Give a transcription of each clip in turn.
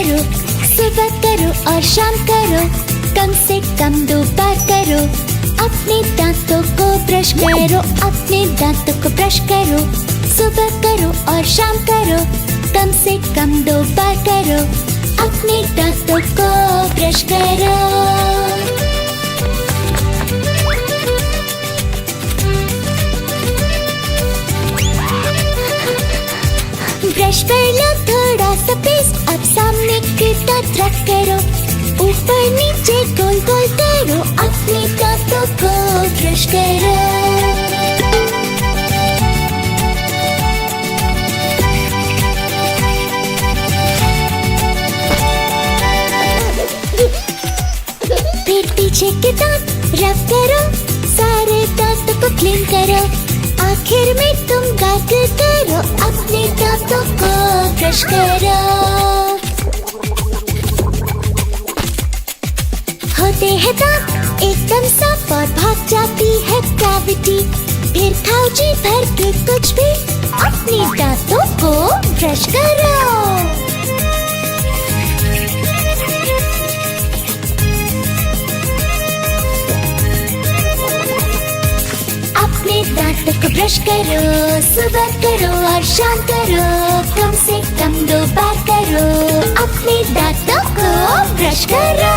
करो, सुबह करो और शाम करो, कम से कम 2 बार करो। अपने दांतों को ब्रश करो, अपने दांतों को ब्रश करो, सुबह करो और शाम करो, कम से कम 2 बार करो। अपने दांतों को ब्रश करो। ब्रश कर लो थोड़ा सा पेस्ट, अब सामने की तरफ रख करो, ऊपर नीचे गोल गोल करो, अपने दांतों को ब्रश करो। फिर पीछे के दांत रब करो, सारे दांतों को क्लीन करो, आखिर में तुम गार्गल करो, अपने दांतों को ब्रश करो। होते हैं दांत एकदम साफ और भाग जाती है कैविटी, फिर खाओ जी भर के कुछ भी, अपने दांतों को ब्रश करो। अपने दांतों को ब्रश करो, सुबह करो और शाम करो, कम से कम 2 बार करो। अपने दांतों को ब्रश करो।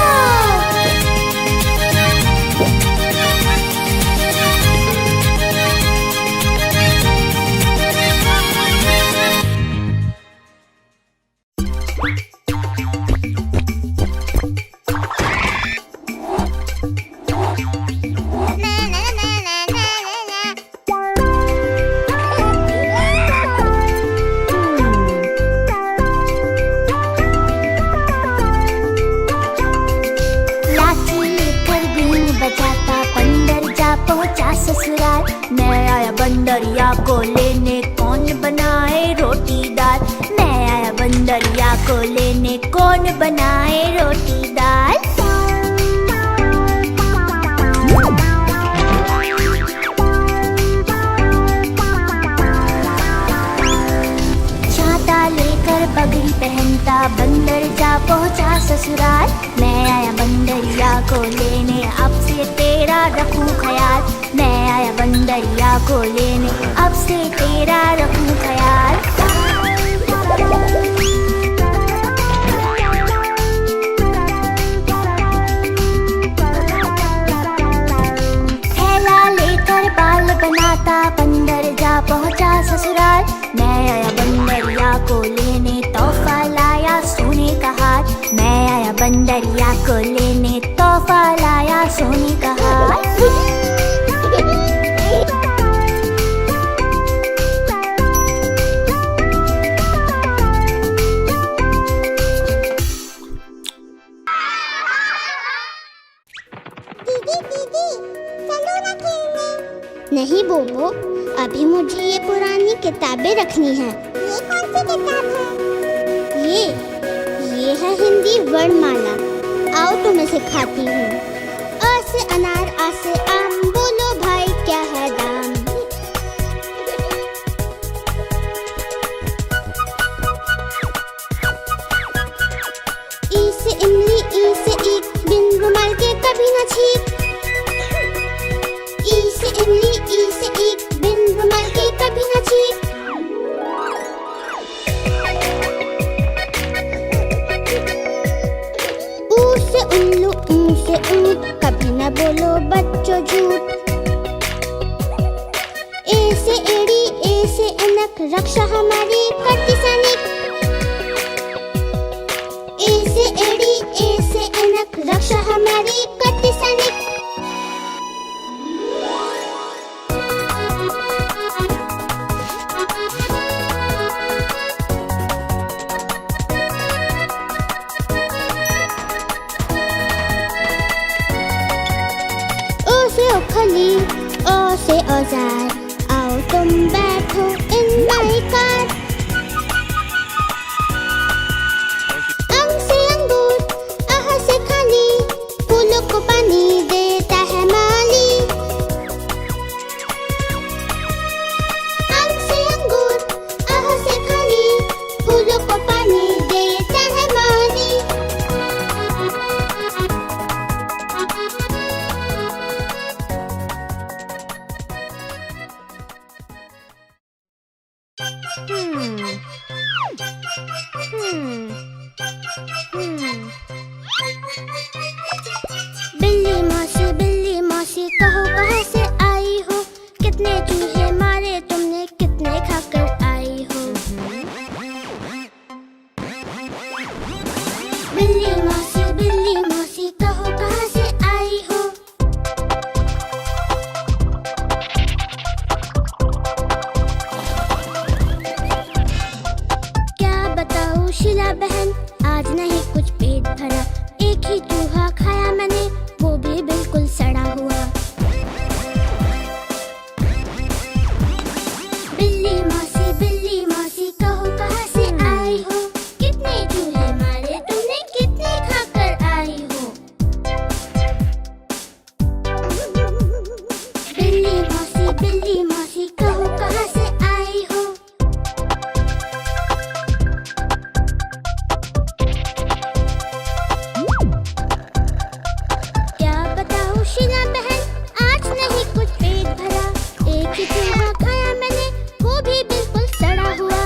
ससुराल मैं आया बंदरिया को लेने, कौन बनाए रोटी दाल। मैं आया बंदरिया को लेने, कौन बनाए रोटी दाल। छाता लेकर पगड़ी पहनता, बंदर जा पहुंचा ससुराल। मैं आया बंदरिया को लेने, अब से तेरा रखूं ख्याल। मैं आया बंदरिया को लेने, अब से तेरा रखूं ख्याल। थैला लेकर बाल बनाता, बंदर जा पहुंचा ससुराल। मैं आया बंदरिया को लेने, तोहफा लाया सोने का हार। मैं आया बंदरिया को लेने, तोहफा लाया सोने का हार। नहीं बोबो, अभी मुझे ये पुरानी किताबें रखनी है। ये कौन सी किताब है? ये है हिंदी वर्णमाला। आओ तुम्हें सिखाती हूँ। अ से अनार, आ से आम, बोलो भाई क्या है दाम। ई से इमली, ई से ईख, बिन रुमाल के कभी न छींक। ई से इमली, ई से ईख, बिन रुमाल के कभी न छींक। ऊ से उल्लू, ऊ से ऊंट, कभी न बोलो बच्चों झूठ। ए से एड़ी, ए से ऐनक, रक्षा हमारी करती सैनिक। ए से एड़ी, ए से ऐनक, रक्षा हमारी करती सैनिक। ओखली, ओ से औजार, आओ तुम बैठो इन माई कार। अंग से अंगूर, आह से खाली, फूलों को पानी देता है माली। अंग से अंगूर, आह से खाली, फूलों को पानी देता है माली। बिल्ली मौसी कहो कहाँ से आई हो? कितने चूहे मारे तुमने, कितने खाकर आई हो? बिल्ली मौसी कहो कहाँ से आई हो? क्या बताऊँ शीला बहन, आज नहीं कुछ पेट भरा। एक ही चूहा खाया मैंने, वो भी बिल्कुल सड़ा हुआ। बिल्ली मौसी कहो कहाँ से आई हो? कितने चूहे मारे तुमने, कितने खाकर आई हो? बिल्ली मौसी कहो कहाँ से आई हो? क्या बताऊँ शीला बहन, आज नहीं कुछ पेट भरा। एक ही चूहा खाया मैंने, वो भी बिल्कुल सड़ा हुआ।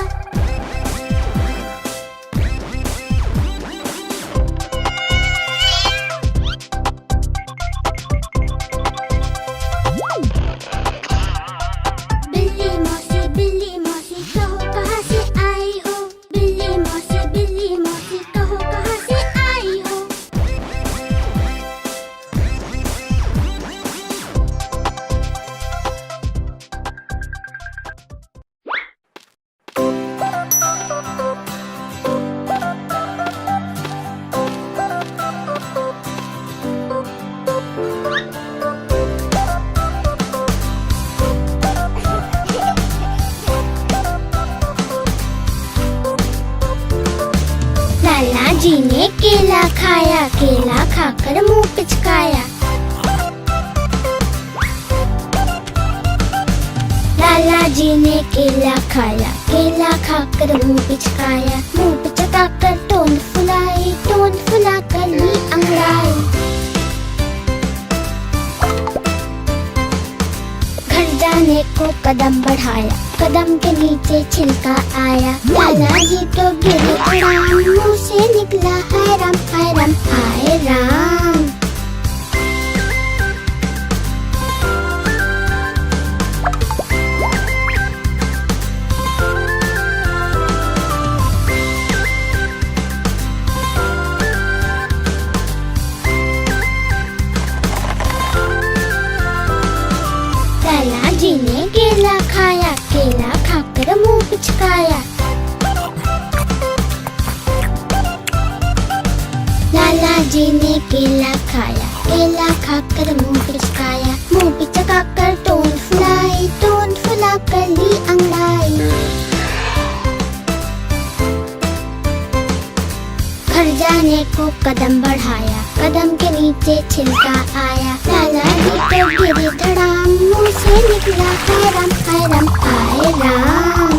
बिल्ली मौसी कहो कहाँ से आई हो? बिल्ली मौसी कहो कहाँ से आई हो? लाला जी ने केला खाया, केला खाकर मुंह पिचकाया। लाला जी ने केला खाया, केला खाकर मुंह पिचकाया। मुंह पिचकाकर टोन फुलाई, टोन फुलाकर ली अंगड़ाई। घर जाने को कदम बढ़ाया, कदम के नीचे छिलका आया। लाला जी तो गिरे धड़ाम, मुंह से निकला हाय राम हाय राम हाय राम। लाला जी ने केला खाया, केला खाकर मुंह पिचकाया। लाला जी ने केला खाया, केला खाकर मुंह पिचकाया। मुंह पिचकाकर टोन फुलाई, टोन फुलाकर ली अंगड़ाई। घर जाने को कदम बढ़ाया, कदम के नीचे छिलका आया। लाला जी तो गिरे धड़ाम, मुंह से निकला हाय राम हाय राम हाय राम।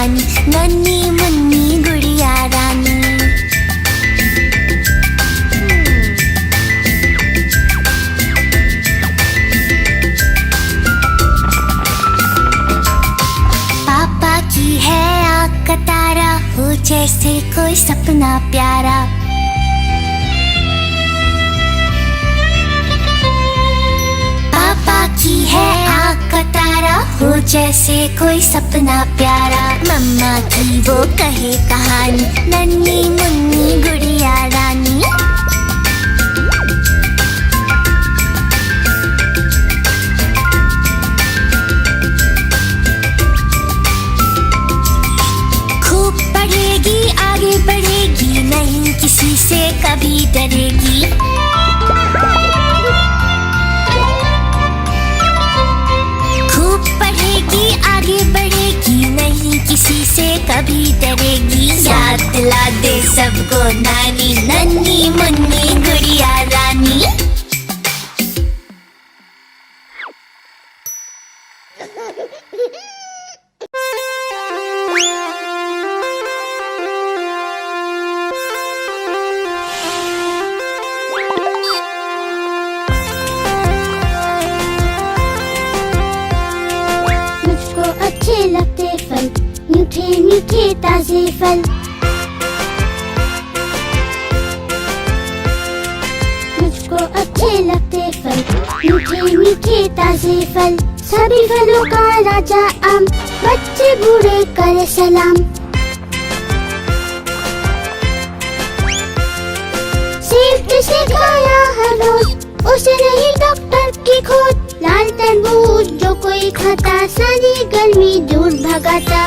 कहानी, नन्ही मुन्नी गुड़िया रानी। पापा की है आँख का तारा, हो जैसे कोई सपना प्यारा। पापा की है आँख का तारा, हो जैसे कोई सपना प्यारा। मम्मा की वो कहे कहानी, नन्ही मुन्नी गुड़िया रानी। खूब पढ़ेगी आगे बढ़ेगी, नहीं किसी से कभी डरेगी। खूब पढ़ेगी आगे बढ़ेगी, नहीं किसी से कभी डरेगी। याद दिला दे सबको नानी, नन्ही मुन्नी गुड़िया रानी। मुझको अच्छे लगते फल, मीठे मीठे ताजे फल। मुझको अच्छे लगते फल, मीठे मीठे ताजे फल। सभी फलों का राजा आम, बच्चे बूढ़े करे सलाम। सेब जिसे खाया हर रोज, उसे नहीं डॉक्टर की खोज। लाल तरबूज जो कोई खाता, सारी गर्मी दूर भगाता।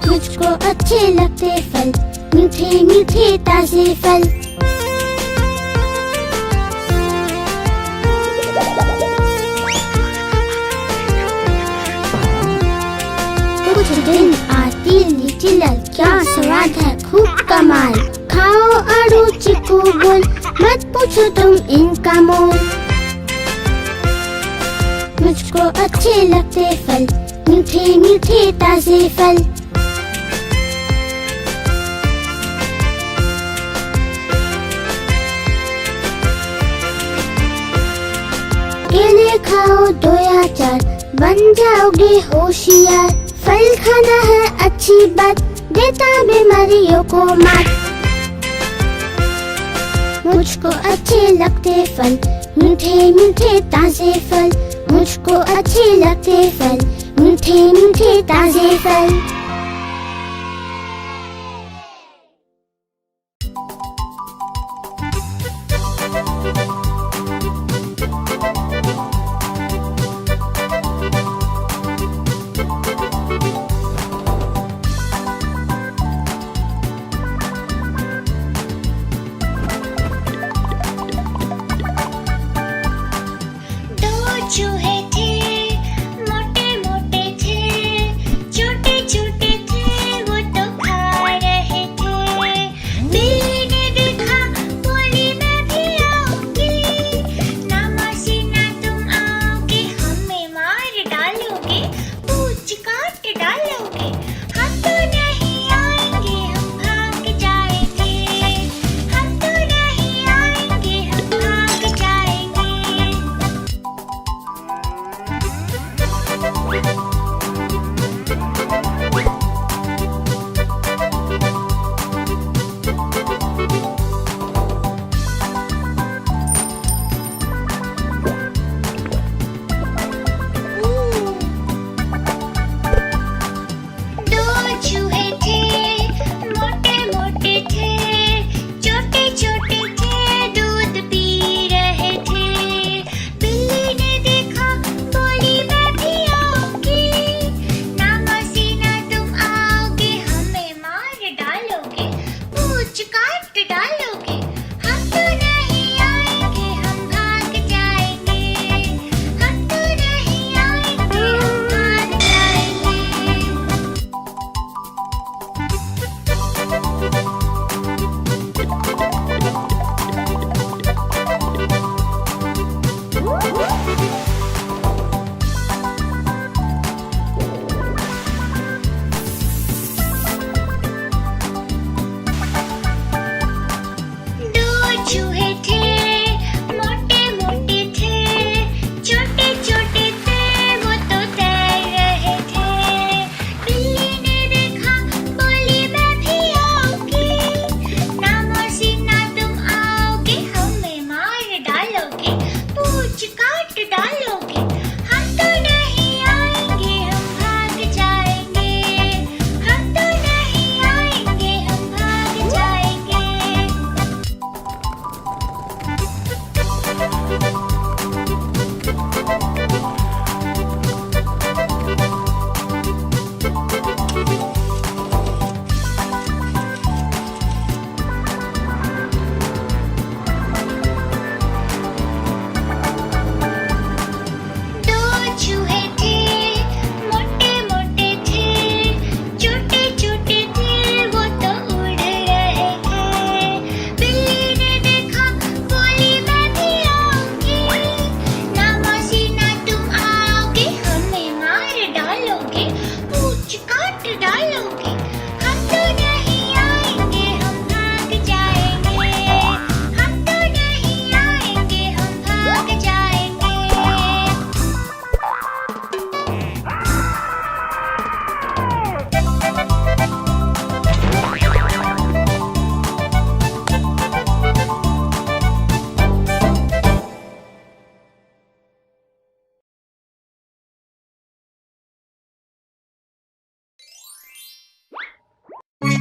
मुझको अच्छे लगते फल, मीठे मीठे ताजे फल। कुछ दिन आती लीची लाल, क्या स्वाद है खूब कमाल। खाओ आड़ू चीकू बोल, मत पूछो तुम इनका मोल। मुझको अच्छे लगते फल, मीठे मीठे ताजे फल। केले खाओ 2 या 4, बन जाओगे होशियार। फल खाना है अच्छी बात, देता बीमारियों को मात। मुझको अच्छे लगते फल, मीठे मीठे ताजे फल। मुझको अच्छे लगते फल, मीठे मीठे ताजे फल। चूहे थे, मोटे मोटे थे, छोटे छोटे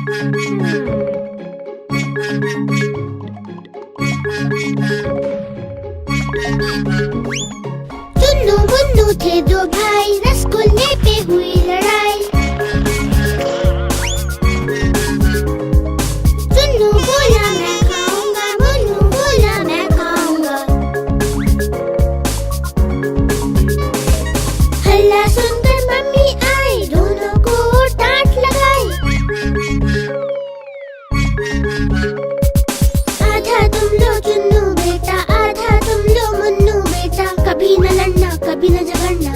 चुन्नू मुन्नू थे दो भाई, रसगुल्ले पे हुई लड़ाई। चुन्नू बोला मैं खाऊंगा, मुन्नू बोला मैं खाऊंगा। हल्ला सुनकर मम्मी आई, दोनों को डांट लगाई। आधा तुम लो चुन्नू बेटा, आधा तुम लो मुन्नू बेटा, कभी न लड़ना कभी न झगड़ना,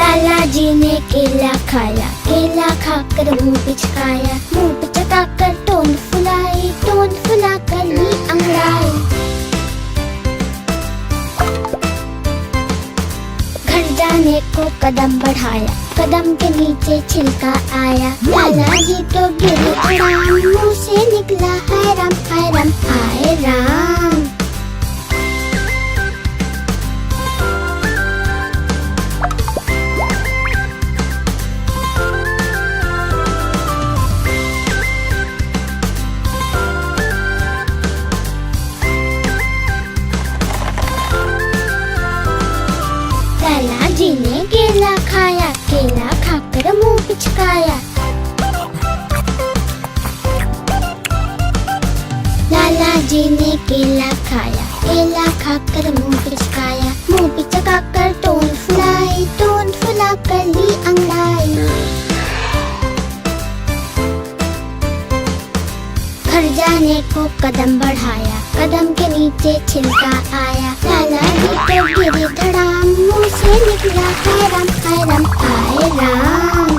लाला जी ने केला खाया, केला खाकर मुंह पिचकाया, मुंह पिचकाकर टोन फुलाई, टोन फुलाकर ली अंगड़ाई। घर जाने को कदम बढ़ाया, कदम के नीचे छिलका आया, लाला जी तो गिरे धड़ाम, मुंह से निकला हाय राम हाय राम हाय राम। लाला जी ने केला खाया, केला खाकर मुंह पिचकाया, लाला जी ने केला खाया, केला खाकर मुंह पिचकाया, मुंह पिचकाकर टोन फुलाई, टोन फुलाकर ली अंगड़ाई। घर जाने को कदम बढ़ाया, कदम के नीचे छिलका आया, लाला जी तो गिरे धड़ाम, मुंह से निकला हाय राम हाय राम हाय राम।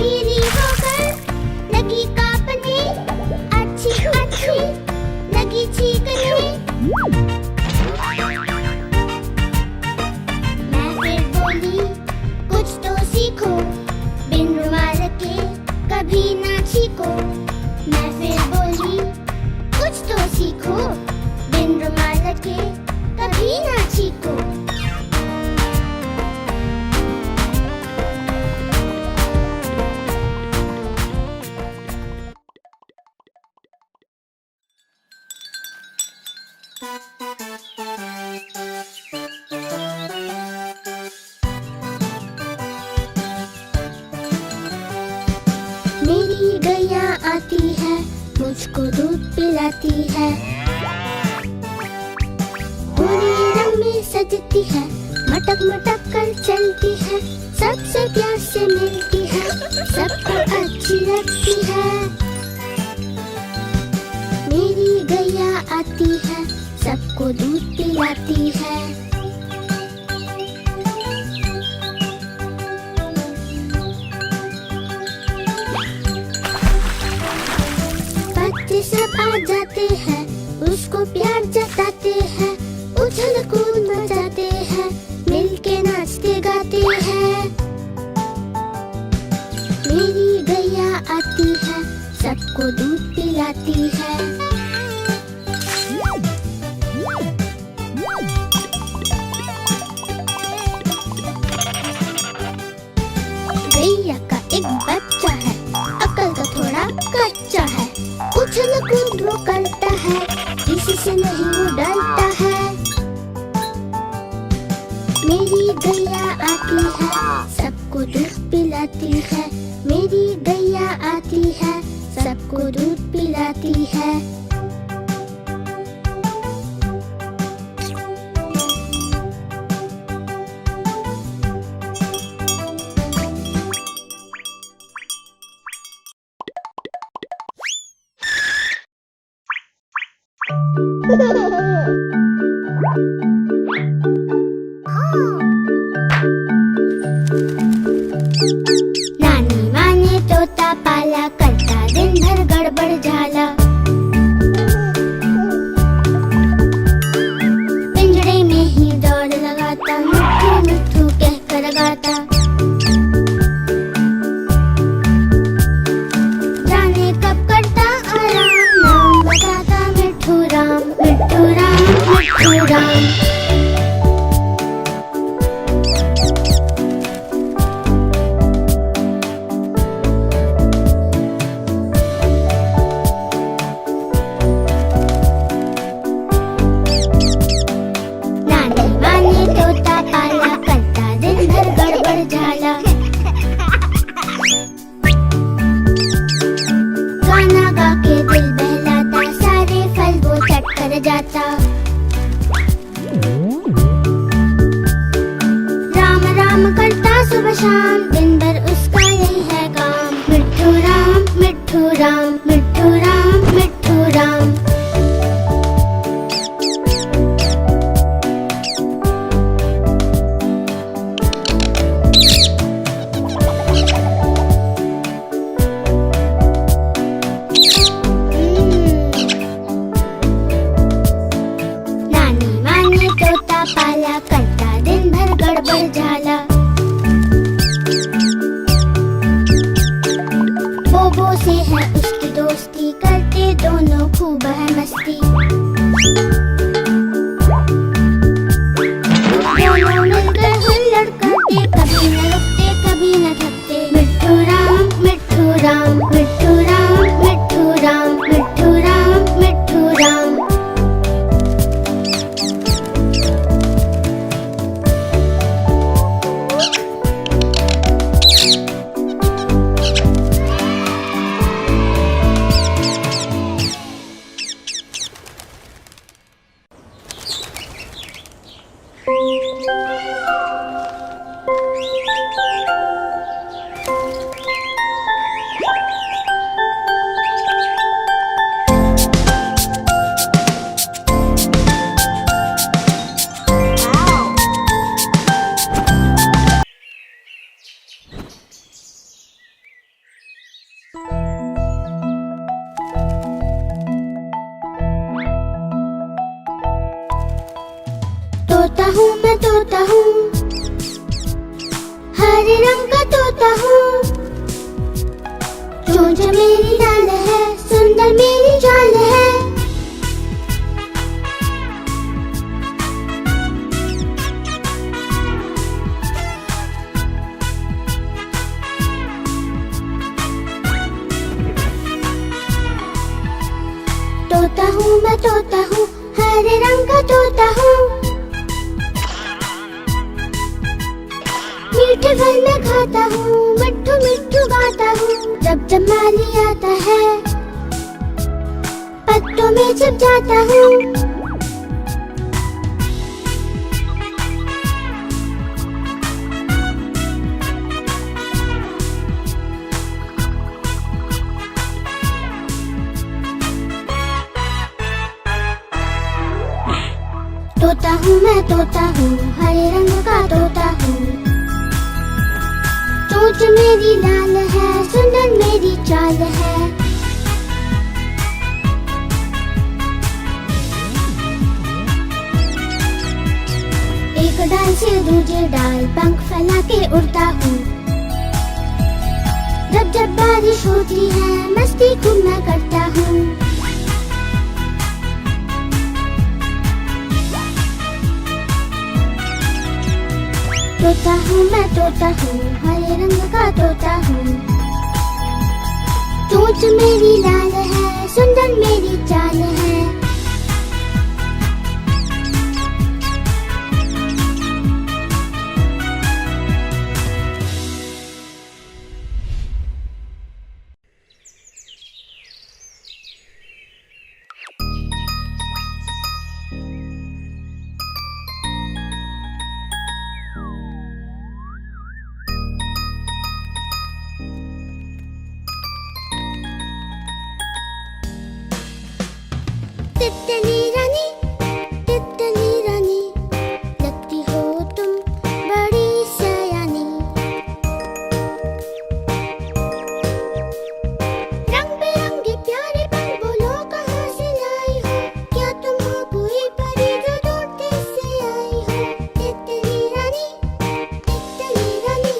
धीरे होकर लगी कांपने, अच्छी अच्छी लगी चीखने। मैं फिर बोली कुछ तो सीखो, बिन रुमाल के कभी ना छीको। मैं फिर बोली कुछ तो सीखो, बिन रुमाल के कभी ना छीको। मेरी गैया आती है, मुझको दूध पिलाती है। पूरे रंग में सजती है, मटक मटक कर चलती है। सबसे प्यार से मिलती है, सबको अच्छी लगती है। मेरी गैया आती है, सबको दूध पिलाती है। बच्चे सब आ जाते हैं, उसको प्यार जताते हैं। उछल कूद मचाते हैं, मिलके नाचते गाते हैं। मेरी गैया आती है, सबको दूध पिलाती है। गैया का एक बच्चा है, अकल का थोड़ा कच्चा है। उछल कूद वो करता है, किसी से नहीं वो डरता है। मेरी गैया आती है, सबको दूध पिलाती है। मेरी गैया आती है, सबको दूध पिलाती है। नानी माँ ने तोता पाला, करता दिन भर गड़बड़ झाला। पिंजड़े में ही दौड़ लगाता, मिट्ठू मिट्ठू कह कर गाता। जाने कब करता आराम, नाम बताता मिट्ठू राम, मिट्ठू राम, मिट्ठू राम। नानी माँ ने तोता पाला, करता दिन भर गड़बड़ झाला। गाना गा के दिल बहलाता, सारे फल वो चट कर जाता। राम राम करता सुबह शाम, दिन भर उसका यही है काम। मिट्ठू राम, मिट्ठू राम, मिट्ठू राम, मिट्ठू राम। नानी माँ ने तोता पाला, करता दिन भर गड़बड़ झाला। बोबो से है उसकी दोस्ती, करते दोनों खूब है मस्ती। दोनों मिलकर हुल्लड़ करते, कभी न रुकते कभी न थकते। मिट्ठू राम, मिट्ठू राम, मिट्ठू राम, मिट्ठू राम, मिट्ठू राम, मिट्ठू राम। चोंच मेरी लाल है, सुंदर मेरी चाल है। तोता हूँ मैं, तोता हूँ, हरे रंग का तोता हूँ। मीठे फल मैं खाता हूँ, मिट्ठू मिट्ठू गाता हूँ। जब जब माली आता है, पत्तों में छिप जाता हूँ। तोता हूँ मैं, तोता हूँ, हरे रंग का तोता हूँ। चोंच मेरी लाल है, सुंदर मेरी चाल है। एक डाल से दूसरे डाल पंख फैला के उड़ता हूँ। जब जब बारिश होती है, मस्ती खूब मैं करता हूँ। तोता हूँ मैं, तोता हूँ, हरे रंग का तोता हूँ। चोंच मेरी लाल है, सुंदर मेरी चाल है। तितली रानी, तितली रानी, लगती हो तुम बड़ी सयानी। रंग बिरंगे प्यारे पल बोलो कहाँ से लाई हो? क्या तुम हो कोई परी जो दूर देश से आई हो? तितली रानी, तितली रानी।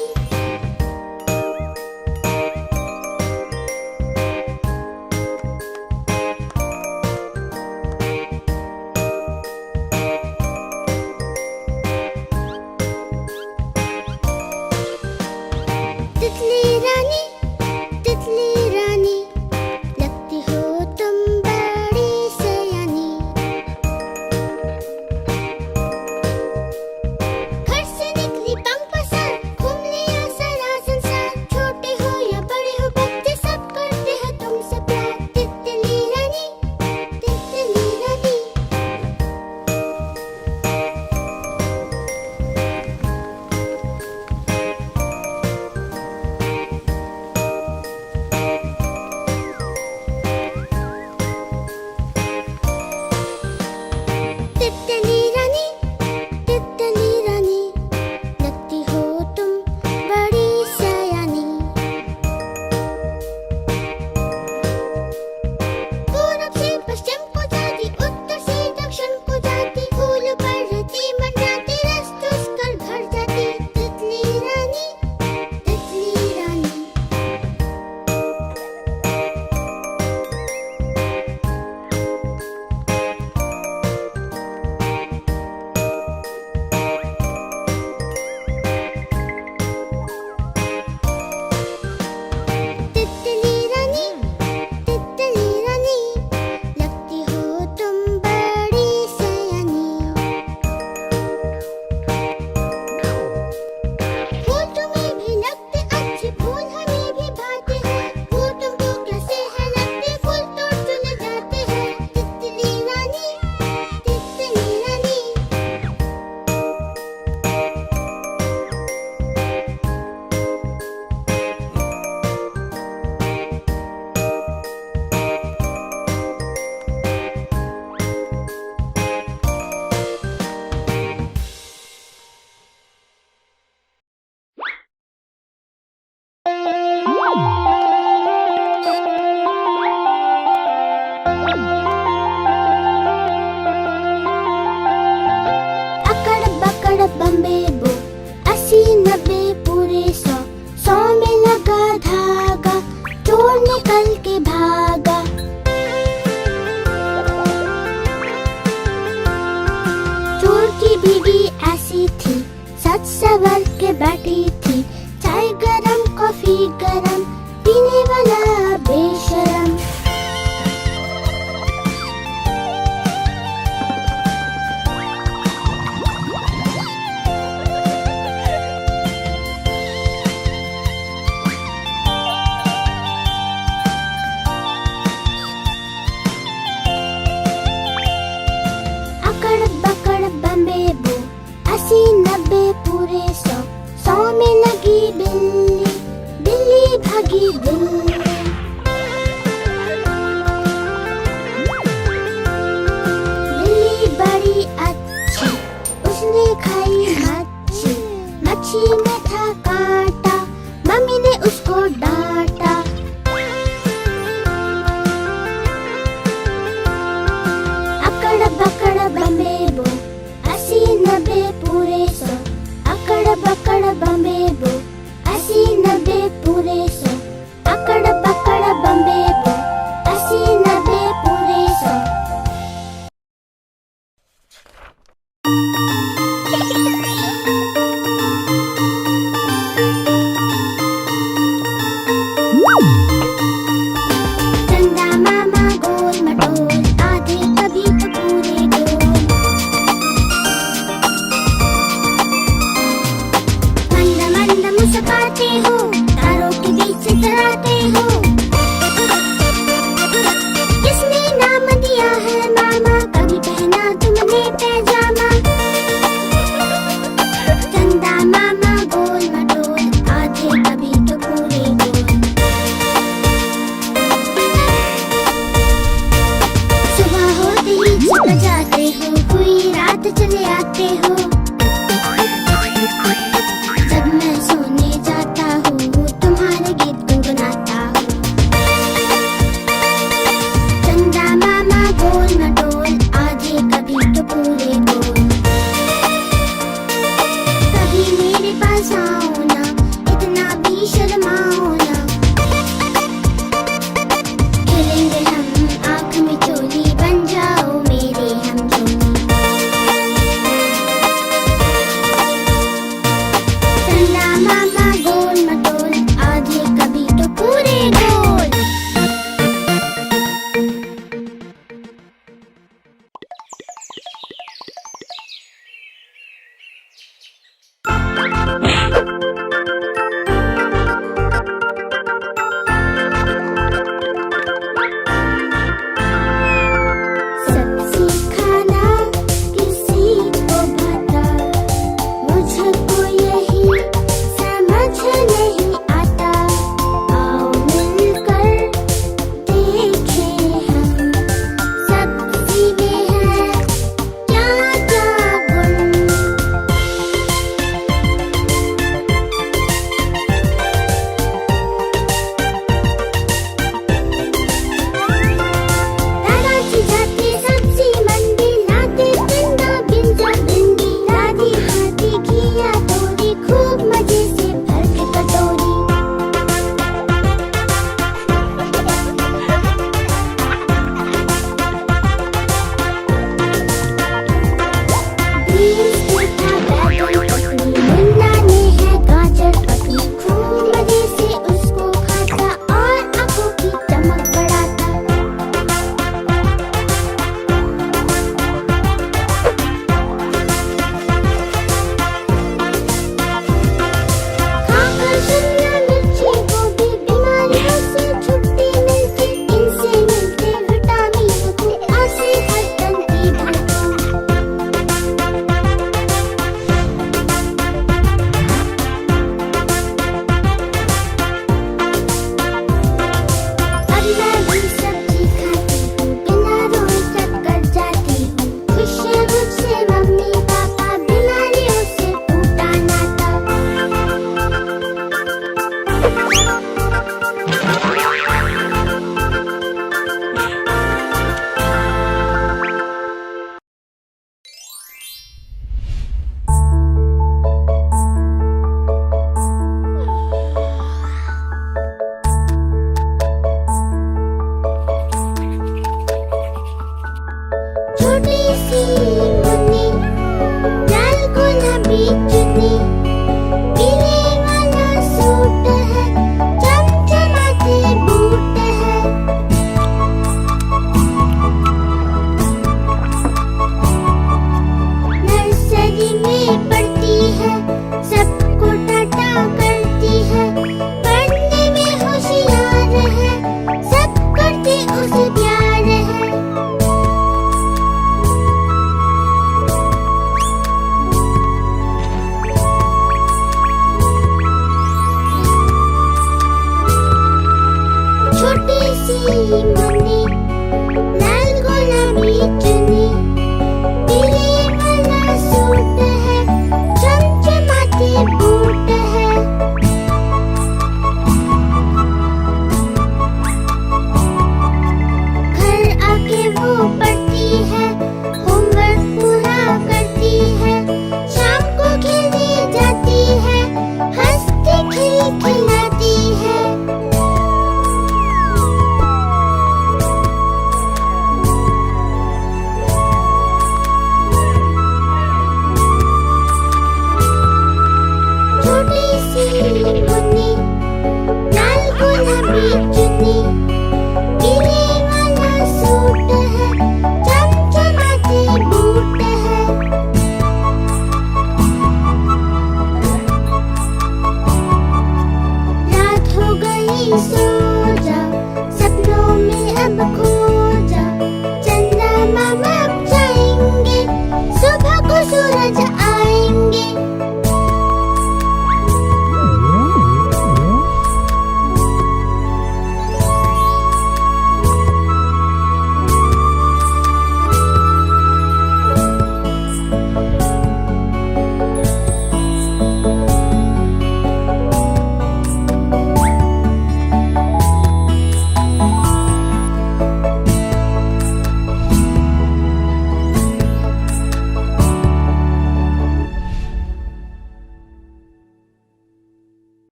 बैठी थी। चाय गरम कॉफी गरम, पीने वाला बेशरम। अकड़ बकड़ बम्बे बो, 80 90 पूरे 100, 100 में लगी बिल्ली, बिल्ली भागी दिल्ली। बिल्ली बड़ी अच्छी, उसने खाई मच्छी, मच्छी में था कांटा, मम्मी ने उसको डांटा। अकड़ बकड़ बम्बे बो, 80 90 पूरे 100, अकड़ बकड़ बम्बे बो, 80 90 पूरे 100, अकड़ बकड़ बम्बे बो, 80 90 पूरे 100।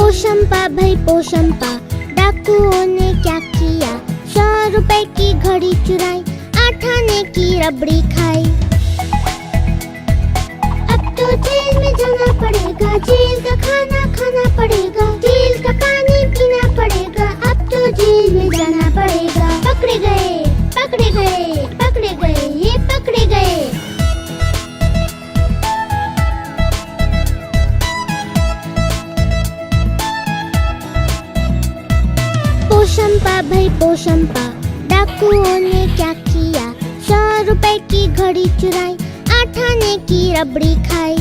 पोशंपा भाई पोशंपा, डाकुओं ने क्या किया? 100 रुपए की घड़ी चुराई, 8 आने की रबड़ी खाई। अब तो जेल में जाना पड़ेगा, जेल का खाना खाना पड़ेगा, जेल का पानी पीना पड़ेगा, अब तो जेल में जाना पड़ेगा। पकड़े गए, पकड़े गए, पकड़े गए, ये पकड़े गए। पोशंपा भाई पोशंपा, डाकुओं ने क्या किया? 100 रुपए की घड़ी चुराई, 8 आने की रबड़ी खाई।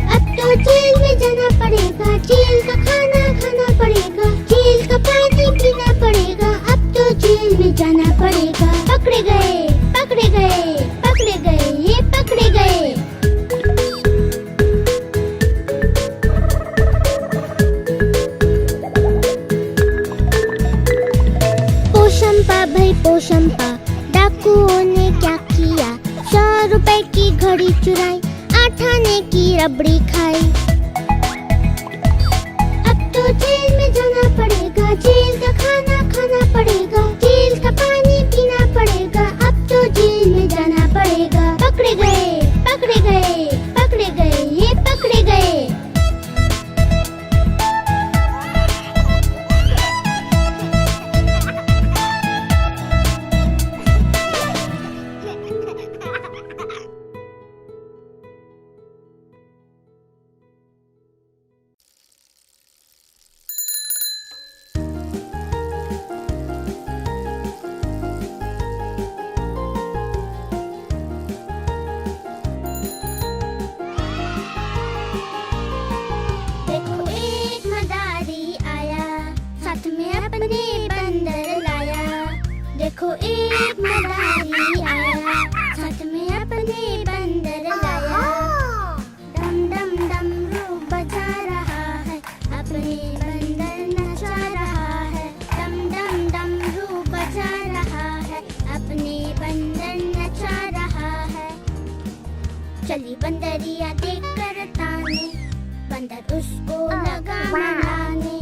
अब तो जेल में जाना पड़ेगा, जेल का खाना खाना पड़ेगा, जेल का पानी पीना पड़ेगा, अब तो जेल में जाना पड़ेगा। पकड़े गए, पकड़े गए, पकड़े गए, ये पकड़े गए। पोशंपा भाई पोशंपा, डाकुओं ने क्या किया? 100 रुपए की घड़ी चुराई, 8 आने की रबड़ी खाई। अब तो जेल में जाना पड़ेगा, जेल का खाना खाना पड़ेगा, जेल का पानी पीना पड़ेगा, अब तो जेल में जाना पड़ेगा। पकड़े गए, पकड़े गए, पकड़े गए, ये पकड़े गए। देखो एक मदारी आया, साथ में अपने बंदर लाया। देखो एक मदारी आया, साथ में अपने बंदर लाया। डम डम डमरू बजा रहा है, अपने बंदर नचा रहा है। डम डम डमरू बजा रहा है, अपने बंदर नचा रहा है। चली बंदरिया देख कर ताने, बंदर उसको लगा मनाने।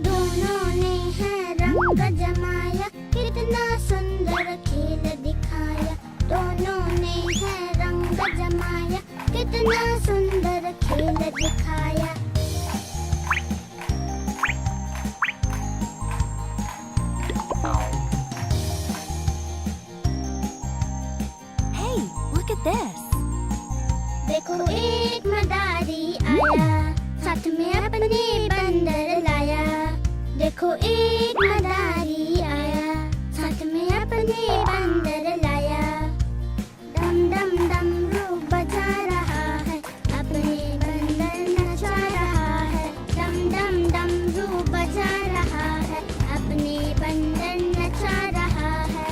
दोनों ने है रंग जमाया, कितना सुंदर खेल दिखाया। दोनों ने है रंग जमाया, कितना सुंदर खेल दिखाया। Hey, look at this. देखो एक मदारी आया, साथ में अपने बंदर लाया। देखो एक मदारी आया, साथ में अपने बंदर लाया। डम डम डमरू बजा रहा है, अपने बंदर नचा रहा है। डम डम डमरू बजा रहा है, अपने बंदर नचा रहा है।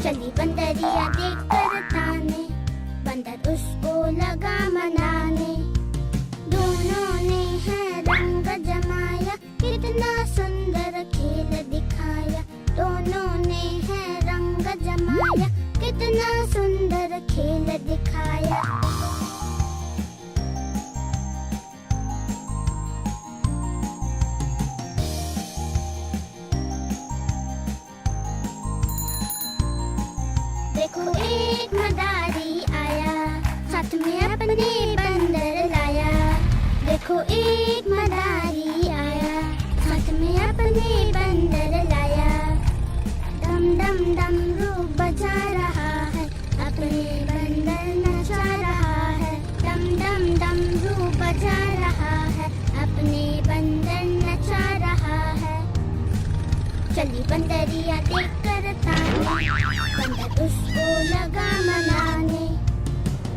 चली बंदरिया देख कर ताने, बंदर उसको लगा मनाने। दोनों ने है रंग जमाया, कितना सुंदर खेल दिखाया। दोनों ने है रंग जमाया, कितना सुंदर खेल दिखाया। देखो एक मदारी आया, साथ में अपने बंदर लाया। देखो एक मदारी आया, साथ में अपने बंदर लाया। डम डम डमरू बजा रहा है, अपने बंदर नचा रहा है। डम डम डमरू बजा रहा है, अपने बंदर नचा रहा है। चली बंदरिया देख कर ताने, बंदर उसको लगा मनाने।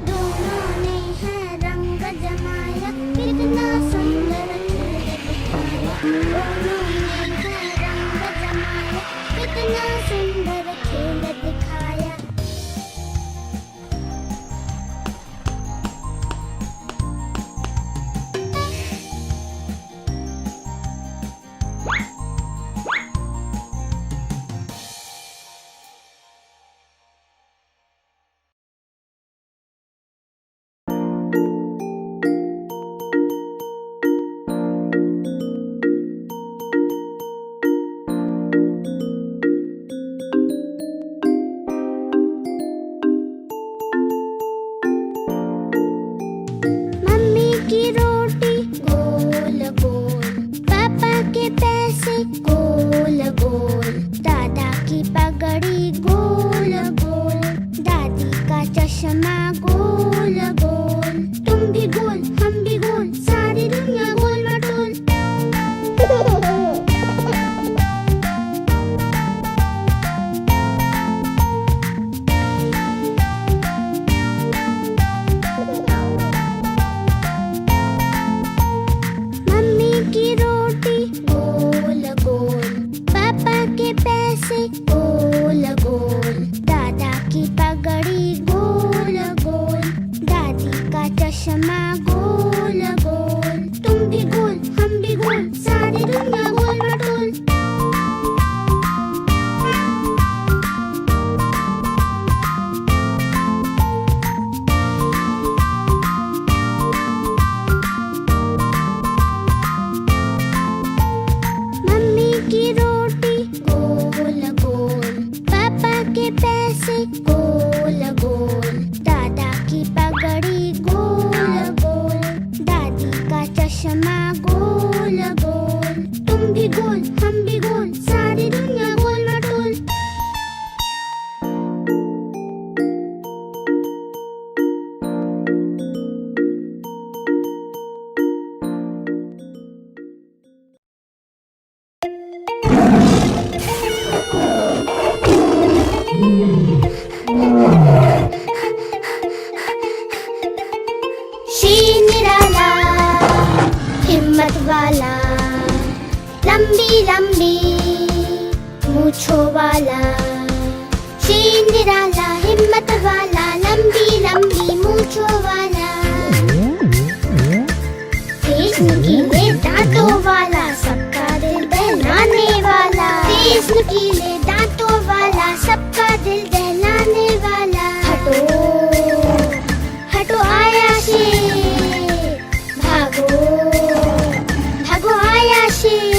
दोनों ने है रंग जमाया, कितना सुंदर खेल दिखाया। दोनों ने है रंग जमाया, कितना सुंदर खेल दिखाया। चश्मा गोल गोल, तुम भी गोल हम भी गोल, सारी दुनिया गोल मटोल। मम्मी की रोटी गोल गोल, पापा के पैसे गोल गोल, दादा की पगड़ी गोल गोल, दादी का चश्मा गोल गोल, तुम भी गोल हम भी गोल, सारी दुनिया गोल मटोल। शीर निराला, हिम्मत वाला, लंबी लंबी मूंछों वाला। शीर निराला, हिम्मत वाला, लंबी लंबी मूंछों वाला। तेज नुकीले दांतों वाला, सबका दिल दहलाने वाला। तेज नुकीले दांतों वाला, सबका दिल दहलाने वाला। हटो हटो आया शेर, भागो भागो आया शेर।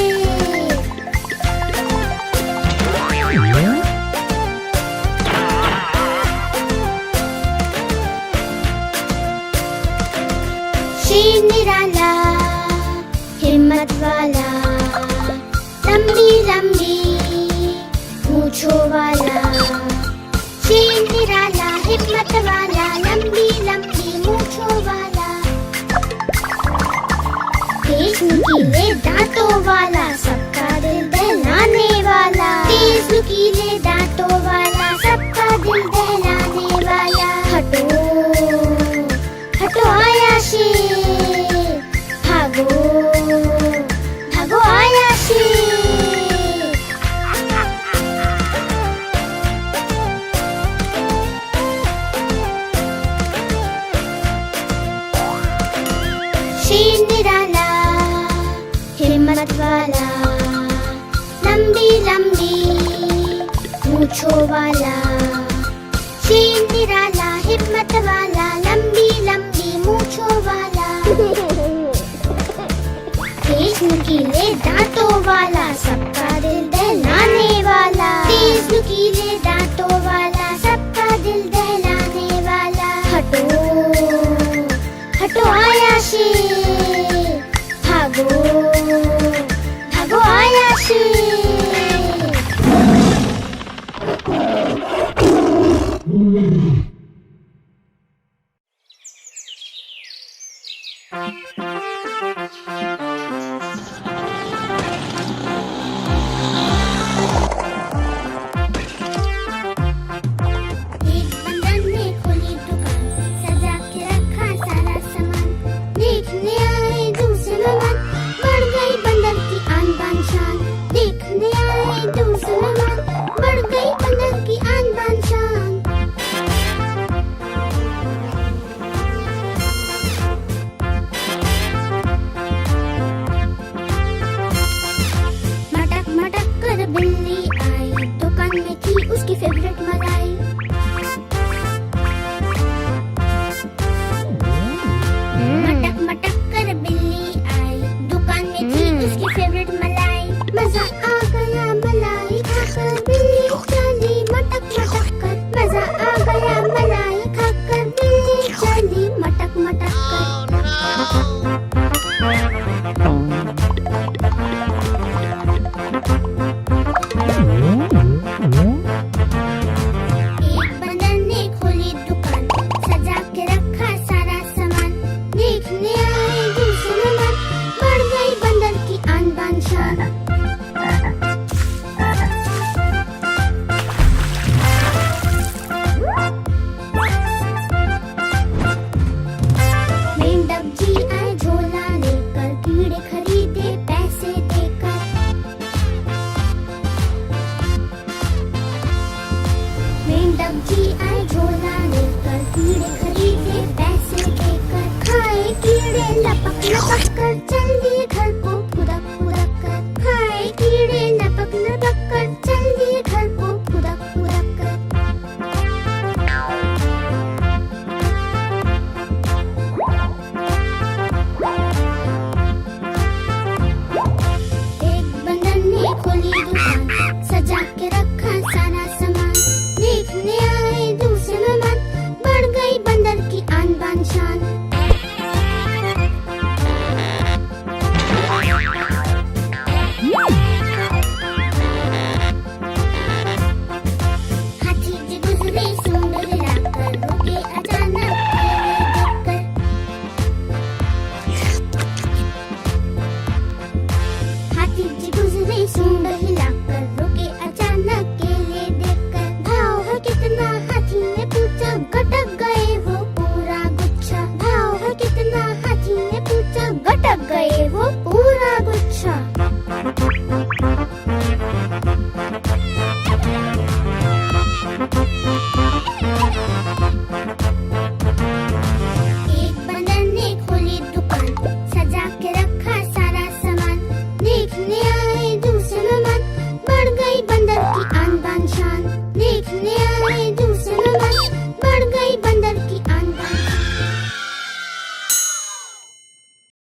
शेर निराला, हिम्मत वाला, लंबी लंबी मूंछों वाला। शेर निराला, हिम्मत वाला, लंबी लंबी मूंछों वाला। तेज नुकीले दांतों वाला, सबका दिल दहलाने वाला। तेज नुकीले दांतों वाला, सबका दिल दहलाने वाला। हटो हटो आया शेर, भागो भागो आया शेर। शेर निराला, हिम्मत वाला, लंबी लंबी मूंछों वाला। शेर निराला, हिम्मत वाला, लंबी लंबी मूंछों वाला। तेज नुकीले दांतों वाला, सबका दिल दहलाने वाला। तेज नुकीले दांतों वाला, सबका दिल